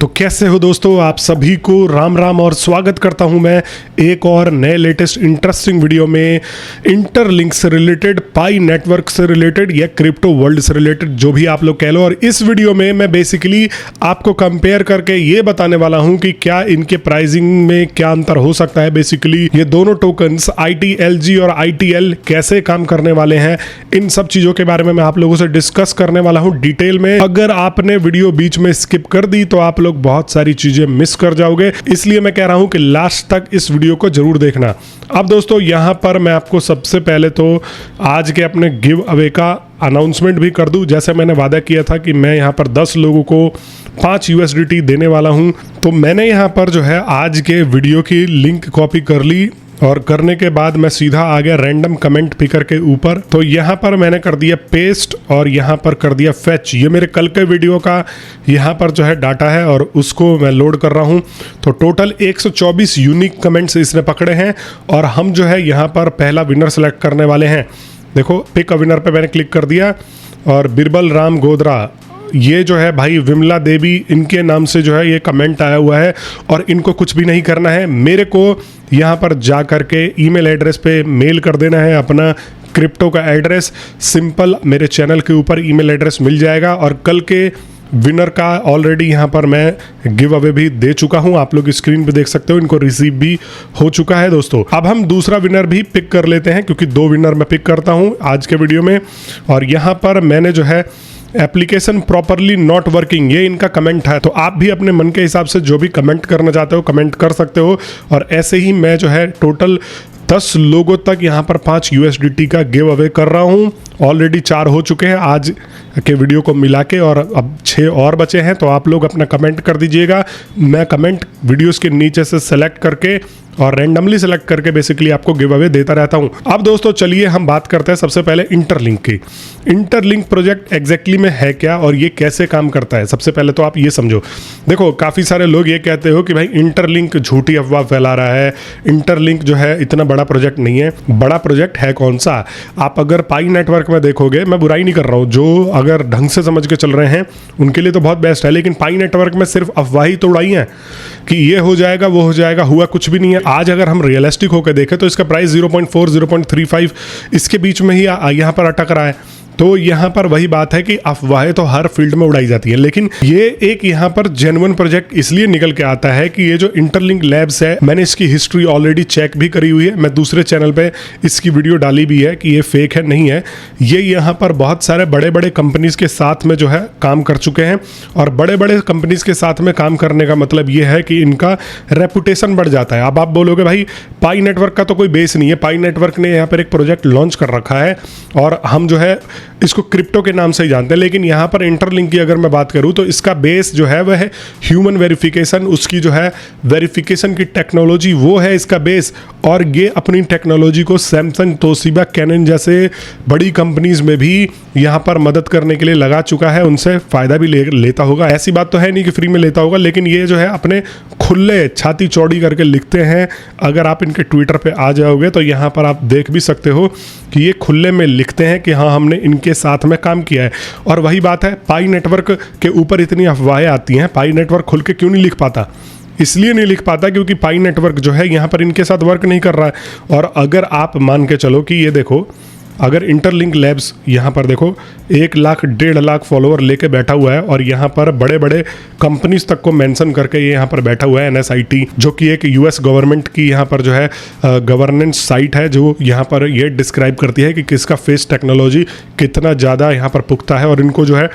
तो कैसे हो दोस्तों, आप सभी को राम राम और स्वागत करता हूं मैं एक और नए लेटेस्ट इंटरेस्टिंग वीडियो में। इंटरलिंक से रिलेटेड, पाई नेटवर्क से रिलेटेड या क्रिप्टो वर्ल्ड से रिलेटेड, जो भी आप लोग कह लो। और इस वीडियो में मैं बेसिकली आपको कंपेयर करके ये बताने वाला हूं कि क्या इनके प्राइसिंग में क्या अंतर हो सकता है। बेसिकली ये दोनों टोकन्स ITLG और ITL कैसे काम करने वाले हैं, इन सब चीजों के बारे में मैं आप लोगों से डिस्कस करने वाला हूं डिटेल में। अगर आपने वीडियो बीच में स्किप कर दी तो आप बहुत सारी चीजें मिस कर जाओगे, इसलिए मैं कह रहा हूं कि लास्ट तक इस वीडियो को जरूर देखना। अब दोस्तों यहां पर मैं आपको सबसे पहले तो आज के अपने गिव अवे का अनाउंसमेंट भी कर दूं। जैसे मैंने वादा किया था कि मैं यहां पर 10 लोगों को 5 USDT देने वाला हूं, तो मैंने यहां पर जो है आज के वीडियो की लिंक कॉपी कर ली और करने के बाद मैं सीधा आ गया रैंडम कमेंट पिकर के ऊपर। तो यहाँ पर मैंने कर दिया पेस्ट और यहाँ पर कर दिया फेच। ये मेरे कल के वीडियो का यहाँ पर जो है डाटा है और उसको मैं लोड कर रहा हूँ। तो टोटल 124 यूनिक कमेंट्स इसने पकड़े हैं और हम जो है यहाँ पर पहला विनर सेलेक्ट करने वाले हैं। देखो पिक अ विनर पे मैंने क्लिक कर दिया और बिरबल राम गोदरा, ये जो है भाई विमला देवी, इनके नाम से जो है ये कमेंट आया हुआ है और इनको कुछ भी नहीं करना है। मेरे को यहाँ पर जा करके ईमेल एड्रेस पे मेल कर देना है अपना क्रिप्टो का एड्रेस। सिंपल मेरे चैनल के ऊपर ईमेल एड्रेस मिल जाएगा और कल के विनर का ऑलरेडी यहाँ पर मैं गिव अवे भी दे चुका हूँ। आप लोग स्क्रीन पे देख सकते हो, इनको रिसीव भी हो चुका है दोस्तों। अब हम दूसरा विनर भी पिक कर लेते हैं क्योंकि 2 विनर मैं पिक करता हूँ आज के वीडियो में। और यहाँ पर मैंने जो है एप्लीकेशन प्रॉपरली नॉट वर्किंग, ये इनका कमेंट है। तो आप भी अपने मन के हिसाब से जो भी कमेंट करना चाहते हो कमेंट कर सकते हो। और ऐसे ही मैं जो है टोटल 10 लोगों तक यहाँ पर 5 USDT का गिव अवे कर रहा हूँ। ऑलरेडी 4 हो चुके हैं आज के वीडियो को मिला के और अब 6 और बचे हैं। तो आप लोग अपना कमेंट कर दीजिएगा, मैं कमेंट वीडियोस के नीचे से सेलेक्ट करके और रैंडमली सेलेक्ट करके बेसिकली आपको गिव अवे देता रहता हूं। अब दोस्तों चलिए हम बात करते हैं सबसे पहले इंटरलिंक की। इंटरलिंक प्रोजेक्ट एग्जैक्टली में है क्या और ये कैसे काम करता है, सबसे पहले तो आप ये समझो। देखो काफ़ी सारे लोग ये कहते हो कि भाई इंटरलिंक झूठी अफवाह फैला रहा है, इंटरलिंक जो है इतना बड़ा प्रोजेक्ट नहीं है। बड़ा प्रोजेक्ट है कौन सा? आप अगर पाई नेटवर्क में देखोगे, मैं बुराई नहीं कर रहा हूँ, जो अगर ढंग से समझ के चल रहे हैं उनके लिए तो बहुत बेस्ट है, लेकिन पाई नेटवर्क में सिर्फ अफवाही तो उड़ाई हैं कि ये हो जाएगा वो हो जाएगा, हुआ कुछ भी नहीं है। आज अगर हम रियलिस्टिक होकर देखें तो इसका प्राइस 0.4 0.35 इसके बीच में ही यहाँ पर अटक रहा है। तो यहाँ पर वही बात है कि अफवाहें तो हर फील्ड में उड़ाई जाती है, लेकिन ये एक यहाँ पर जेन्युइन प्रोजेक्ट इसलिए निकल के आता है कि ये जो इंटरलिंक लैब्स है, मैंने इसकी हिस्ट्री ऑलरेडी चेक भी करी हुई है। मैं दूसरे चैनल पे इसकी वीडियो डाली भी है कि ये फेक है नहीं है। ये यहाँ पर बहुत सारे बड़े बड़े कंपनीज के साथ में जो है काम कर चुके हैं और बड़े बड़े कंपनीज के साथ में काम करने का मतलब ये है कि इनका रेपुटेशन बढ़ जाता है। अब आप बोलोगे भाई पाई नेटवर्क का तो कोई बेस नहीं है, पाई नेटवर्क ने यहाँ पर एक प्रोजेक्ट लॉन्च कर रखा है और हम जो है इसको क्रिप्टो के नाम से ही जानते हैं। लेकिन यहाँ पर इंटरलिंक की अगर मैं बात करूँ तो इसका बेस जो है वह है ह्यूमन वेरिफिकेशन, उसकी जो है वेरिफिकेशन की टेक्नोलॉजी वो है इसका बेस। और ये अपनी टेक्नोलॉजी को सैमसंग, तोशिबा, कैनन जैसे बड़ी कंपनीज में भी यहाँ पर मदद करने के लिए लगा चुका है, उनसे फ़ायदा भी लेता होगा। ऐसी बात तो है नहीं कि फ्री में लेता होगा, लेकिन ये जो है अपने खुले छाती चौड़ी करके लिखते हैं। अगर आप इनके ट्विटर पे आ जाओगे तो यहाँ पर आप देख भी सकते हो कि ये खुले में लिखते हैं कि हाँ हमने इनके साथ में काम किया है। और वही बात है, पाई नेटवर्क के ऊपर इतनी अफवाहें आती हैं, पाई नेटवर्क खुल के क्यों नहीं लिख पाता? इसलिए नहीं लिख पाता क्योंकि पाई नेटवर्क जो है यहाँ पर इनके साथ वर्क नहीं कर रहा है। और अगर आप मान के चलो कि ये देखो, अगर इंटरलिंक लैब्स यहाँ पर देखो 1 लाख 1.5 लाख फॉलोअर लेके बैठा हुआ है और यहाँ पर बड़े बड़े कंपनीज तक को मेंशन करके ये यहाँ पर बैठा हुआ है। NSIT जो कि एक US गवर्नमेंट की यहाँ पर जो है गवर्नेंस साइट है, जो यहाँ पर ये डिस्क्राइब करती है कि किसका फेस टेक्नोलॉजी कितना ज़्यादा यहाँ पर पुख्ता है और इनको जो है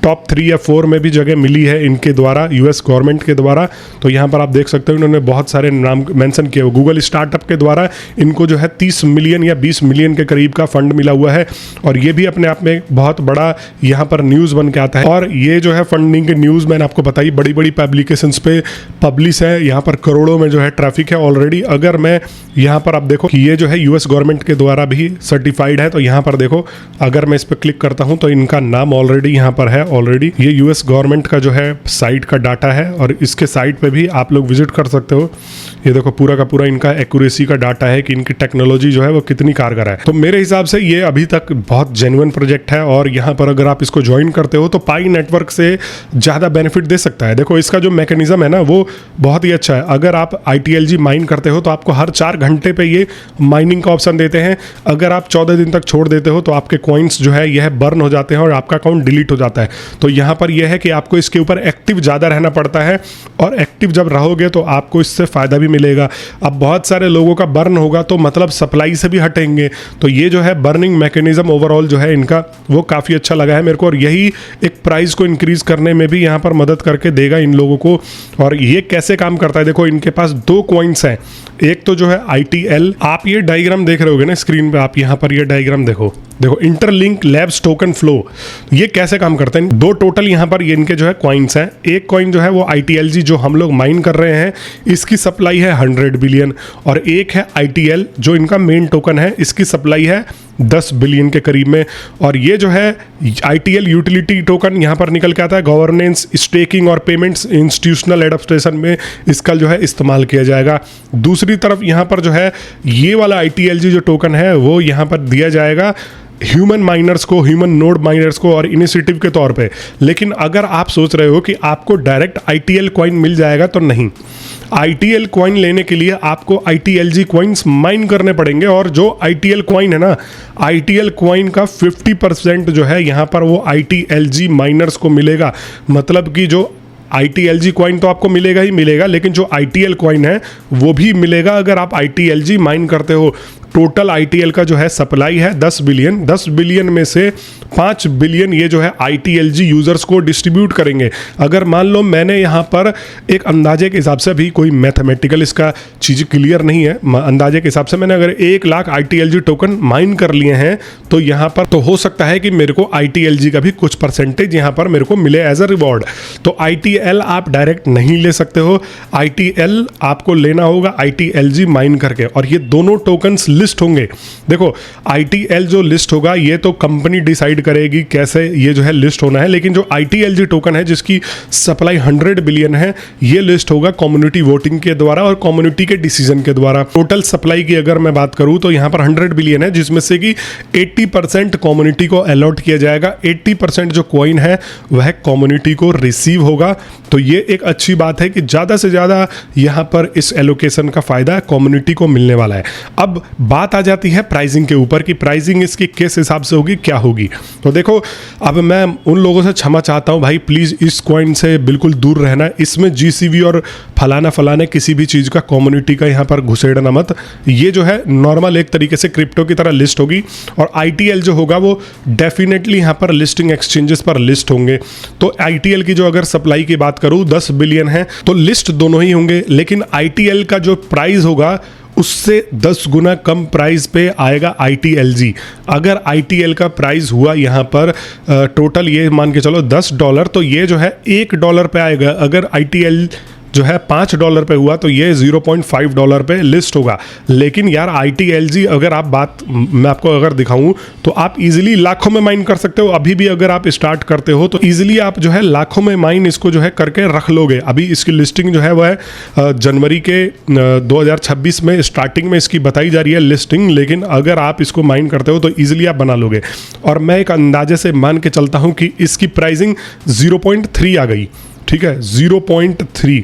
टॉप 3 या 4 में भी जगह मिली है इनके द्वारा, US गवर्नमेंट के द्वारा। तो यहाँ पर आप देख सकते हो इन्होंने बहुत सारे नाम मेंशन किए। गूगल स्टार्टअप के द्वारा इनको जो है 30 मिलियन या 20 मिलियन के करीब का फंड मिला हुआ है और ये भी अपने आप में बहुत बड़ा यहाँ पर न्यूज़ बन के आता है। और ये जो है फंडिंग की न्यूज़ मैंने आपको बताई, बड़ी बड़ी पब्लिकेशंस पे पब्लिश है, यहाँ पर करोड़ों में जो है ट्रैफिक है ऑलरेडी। अगर मैं यहाँ पर आप देखो कि ये जो है US गवर्नमेंट के द्वारा भी सर्टिफाइड है, तो यहाँ पर देखो अगर मैं इस पर क्लिक करता हूँ तो इनका नाम ऑलरेडी यहाँ पर है ऑलरेडी। ये यूएस गवर्नमेंट का जो है साइट का डाटा है और इसके साइट पे भी आप लोग विजिट कर सकते हो। ये देखो पूरा का पूरा इनका एक्यूरेसी का डाटा है कि इनकी टेक्नोलॉजी जो है वो कितनी कारगर है। तो मेरे हिसाब से ये अभी तक बहुत जेन्युइन प्रोजेक्ट है और यहाँ पर अगर आप इसको ज्वाइन करते हो तो पाई नेटवर्क से ज़्यादा बेनिफिट दे सकता है। देखो इसका जो मैकेनिज्म है ना वो बहुत ही अच्छा है। अगर आप ITLG माइन करते हो तो आपको हर 4 घंटे पे ये माइनिंग का ऑप्शन देते हैं। अगर आप 14 दिन तक छोड़ देते हो तो आपके कॉइन्स जो है यह बर्न हो जाते हैं और आपका अकाउंट डिलीट हो जाता है। तो यहाँ पर यह है कि आपको इसके ऊपर एक्टिव ज़्यादा रहना पड़ता है और एक्टिव जब रहोगे तो आपको इससे फ़ायदा भी मिलेगा। अब बहुत सारे लोगों का बर्न होगा तो मतलब सप्लाई से भी हटेंगे। तो ये जो है बर्निंग मैकेनिज्म ओवरऑल जो है इनका वो काफ़ी अच्छा लगा है मेरे को और यही एक प्राइस को इंक्रीज करने में भी यहाँ पर मदद करके देगा इन लोगों को। और ये कैसे काम करता है, देखो इनके पास 2 कॉइन्स हैं। एक तो जो है ITL, आप ये डायग्राम देख रहे होगे ना स्क्रीन पे, आप यहाँ पर ये डायग्राम देखो इंटरलिंक लैब्स टोकन फ्लो। ये कैसे काम करते हैं, 2 टोटल यहाँ पर ये इनके जो है कॉइन्स हैं। एक कॉइन जो है वो ITLG जो हम लोग माइन कर रहे हैं इसकी सप्लाई है 100 बिलियन और एक है ITL जो इनका मेन टोकन है, इसकी सप्लाई है 10 बिलियन के करीब में। और ये जो है ITL यूटिलिटी टोकन यहाँ पर निकल के आता है, गवर्नेंस, स्टेकिंग और पेमेंट्स इंस्टीट्यूशनल एडप्टेशन में इसका जो है इस्तेमाल किया जाएगा। दूसरी तरफ यहाँ पर जो है ये वाला ITLG जो टोकन है वो यहाँ पर दिया जाएगा ह्यूमन माइनर्स को, ह्यूमन नोड माइनर्स को और इनिशिएटिव के तौर पे। लेकिन अगर आप सोच रहे हो कि आपको डायरेक्ट ITL कॉइन मिल जाएगा तो नहीं, ITL कॉइन लेने के लिए आपको ITLG कॉइन्स माइन करने पड़ेंगे और जो ITL कॉइन है ना, ITL कॉइन का 50% जो है यहाँ पर वो ITLG माइनर्स को मिलेगा। मतलब कि जो ITLG कॉइन तो आपको मिलेगा ही मिलेगा, लेकिन जो ITL कॉइन है वो भी मिलेगा अगर आप ITLG माइन करते हो। टोटल ITL का जो है सप्लाई है 10 बिलियन। 10 बिलियन में से 5 बिलियन ये जो है ITLG यूजर्स को डिस्ट्रीब्यूट करेंगे। अगर मान लो मैंने यहाँ पर एक अंदाजे के हिसाब से, अभी कोई मैथमेटिकल इसका चीज़ क्लियर नहीं है, अंदाजे के हिसाब से मैंने अगर 1 लाख ITLG टोकन माइन कर लिए हैं तो यहाँ पर तो हो सकता है कि मेरे को ITLG का भी कुछ परसेंटेज यहाँ पर मेरे को मिले एज अ रिवॉर्ड। तो ITL आप डायरेक्ट नहीं ले सकते हो, ITL आपको लेना होगा ITLG माइन करके। और ये दोनों टोकन्स लिस्ट होंगे। देखो ITL जो लिस्ट होगा ये तो कंपनी डिसाइड करेगी कैसे ये जो है लिस्ट होना है, लेकिन जो ITLG टोकन है जिसकी सप्लाई 100 बिलियन है ये लिस्ट होगा कम्युनिटी वोटिंग के द्वारा और कम्युनिटी के डिसीजन के द्वारा। टोटल सप्लाई की अगर मैं बात करूं तो यहाँ पर 100 बिलियन है जिसमें से कि 80% कम्युनिटी को अलॉट किया जाएगा, 80% जो कॉइन है वह कम्युनिटी को रिसीव होगा। तो ये एक अच्छी बात है कि ज़्यादा से ज़्यादा यहाँ पर इस एलोकेशन का फायदा कम्युनिटी को मिलने वाला है। अब बात आ जाती है प्राइसिंग के ऊपर कि प्राइसिंग इसकी किस हिसाब से होगी, क्या होगी। तो देखो अब मैं उन लोगों से क्षमा चाहता हूं भाई, प्लीज़ इस कॉइन से बिल्कुल दूर रहना। इसमें GCV और फलाना किसी भी चीज़ का कम्युनिटी का यहाँ पर घुसेड़ना मत। ये जो है नॉर्मल एक तरीके से क्रिप्टो की तरह लिस्ट होगी और ITL जो होगा वो डेफिनेटली यहाँ पर लिस्टिंग एक्सचेंजेस पर लिस्ट होंगे। तो ITL की जो अगर सप्लाई की बात करूँ 10 बिलियन है तो लिस्ट दोनों ही होंगे, लेकिन ITL का जो प्राइस होगा उससे 10 गुना कम प्राइस पे आएगा ITLG। अगर ITL का प्राइस हुआ यहाँ पर टोटल ये मान के चलो $10 तो ये जो है $1 पे आएगा। अगर ITL जो है $5 पे हुआ तो ये $0.5 पे लिस्ट होगा। लेकिन यार ITLG अगर आप बात मैं आपको अगर दिखाऊं तो आप इजीली लाखों में माइन कर सकते हो। अभी भी अगर आप स्टार्ट करते हो तो इजीली आप जो है लाखों में माइन इसको जो है करके रख लोगे। अभी इसकी लिस्टिंग जो है वह है जनवरी के 2026 में स्टार्टिंग में इसकी बताई जा रही है लिस्टिंग, लेकिन अगर आप इसको माइन करते हो तो ईजिली आप बना लोगे। और मैं एक अंदाजे से मान के चलता हूँ कि इसकी प्राइसिंग 0.3 आ गई, ठीक है 0.3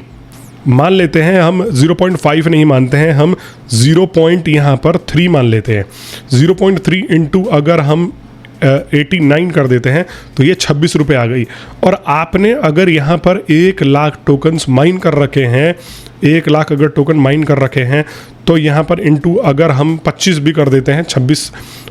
मान लेते हैं हम, 0.5 नहीं मानते हैं हम, 0. यहाँ पर 3 मान लेते हैं। 0.3 इंटू अगर हम 89 कर देते हैं तो ये 26 रुपये आ गई। और आपने अगर यहाँ पर 1 लाख टोकन्स माइन कर रखे हैं, 1 लाख अगर टोकन माइन कर रखे हैं तो यहाँ पर इंटू अगर हम 25 भी कर देते हैं, 26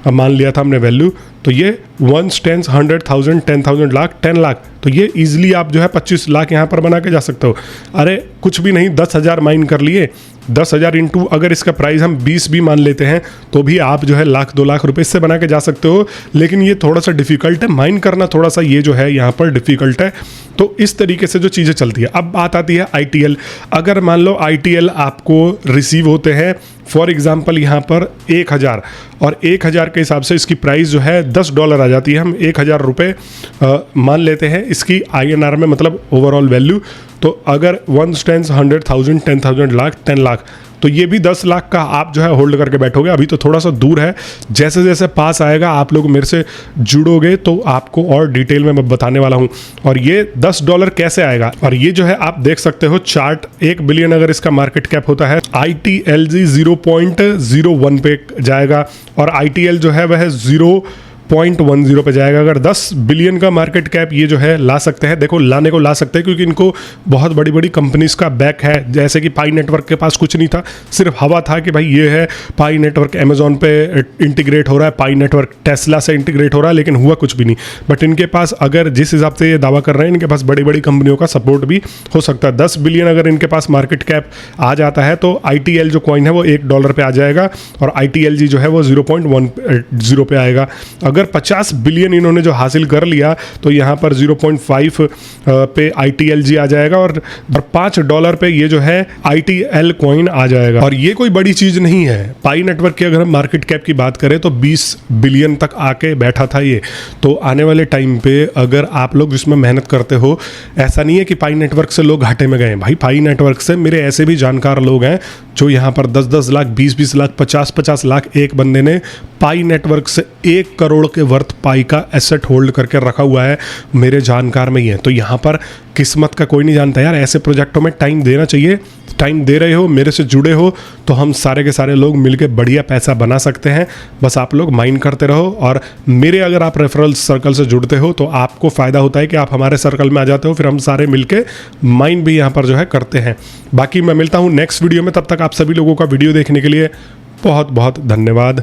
मान लिया था हमने वैल्यू, तो ये 1 10 100,000 10,000 लाख 10 लाख, तो ये इजीली आप जो है 25 लाख यहाँ पर बना के जा सकते हो। अरे कुछ भी नहीं, 10,000 माइन कर लिए, 10,000 इंटू अगर इसका प्राइस हम 20 भी मान लेते हैं तो भी आप जो है 1,00,000 2 लाख रुपए इससे बना के जा सकते हो। लेकिन ये थोड़ा सा डिफिकल्ट है माइन करना, थोड़ा सा ये जो है यहाँ पर डिफिकल्ट है। तो इस तरीके से जो चीज़ें चलती है। अब बात आती है ITL। अगर मान लो ITL आपको रिसीव होते हैं फॉर एग्जांपल यहाँ पर 1000, और 1000 के हिसाब से इसकी प्राइस जो है $10 आ जाती है। हम 1000 रुपये मान लेते हैं इसकी INR में, मतलब ओवरऑल वैल्यू। तो अगर 1 stands 100,000, 10,000 लाख, 10 लाख, तो ये भी 10 लाख का आप जो है होल्ड करके बैठोगे। अभी तो थोड़ा सा दूर है, जैसे जैसे पास आएगा आप लोग मेरे से जुड़ोगे तो आपको और डिटेल में मैं बताने वाला हूँ। और ये $10 कैसे आएगा, और ये जो है आप देख सकते हो चार्ट, 1 बिलियन अगर इसका मार्केट कैप होता है, ITLG 0.01 पे जाएगा, और ITL जो है वह 0.10 पे जाएगा। अगर 10 बिलियन का मार्केट कैप ये जो है ला सकते हैं, देखो लाने को ला सकते हैं क्योंकि इनको बहुत बड़ी बड़ी कंपनीज का बैक है। जैसे कि पाई नेटवर्क के पास कुछ नहीं था, सिर्फ हवा था कि भाई ये है पाई नेटवर्क अमेजॉन पे इंटीग्रेट हो रहा है, पाई नेटवर्क टेस्ला से इंटीग्रेट हो रहा है, लेकिन हुआ कुछ भी नहीं। बट इनके पास अगर जिस हिसाब से ये दावा कर रहे हैं, इनके पास बड़ी बड़ी कंपनियों का सपोर्ट भी हो सकता है। 10 बिलियन अगर इनके पास मार्केट कैप आ जाता है तो ITL जो कॉइन है वो $1 पे आ जाएगा, और ITLG जो है वो 0.10 पे आएगा। अगर 50 बिलियन इन्होंने जो हासिल कर लिया तो यहाँ पर 0.5 पे ITLG आ जाएगा, और $5 पे ये जो है ITL कॉइन आ जाएगा। और ये कोई बड़ी चीज नहीं है। पाई नेटवर्क की अगर हम मार्केट कैप की बात करें तो 20 बिलियन तक आके बैठा था ये। तो आने वाले टाइम पे अगर आप लोग इसमें मेहनत करते हो, ऐसा नहीं है कि पाई नेटवर्क से लोग घाटे में गए। भाई पाई नेटवर्क से मेरे ऐसे भी जानकार लोग हैं जो यहाँ पर 10-10 लाख, 20-20 लाख, 50-50 लाख, एक बंदे ने पाई नेटवर्क से 1 करोड़ के वर्थ पाई का एसेट होल्ड करके रखा हुआ है, मेरे जानकार में ही है। तो यहाँ पर किस्मत का कोई नहीं जानता यार, ऐसे प्रोजेक्टों में टाइम देना चाहिए। टाइम दे रहे हो, मेरे से जुड़े हो, तो हम सारे के सारे लोग मिलके बढ़िया पैसा बना सकते हैं। बस आप लोग माइंड करते रहो, और मेरे अगर आप रेफरल सर्कल से जुड़ते हो तो आपको फ़ायदा होता है कि आप हमारे सर्कल में आ जाते हो, फिर हम सारे मिलके माइंड भी यहाँ पर जो है करते हैं। बाकी मैं मिलता हूँ नेक्स्ट वीडियो में, तब तक आप सभी लोगों का वीडियो देखने के लिए बहुत बहुत धन्यवाद।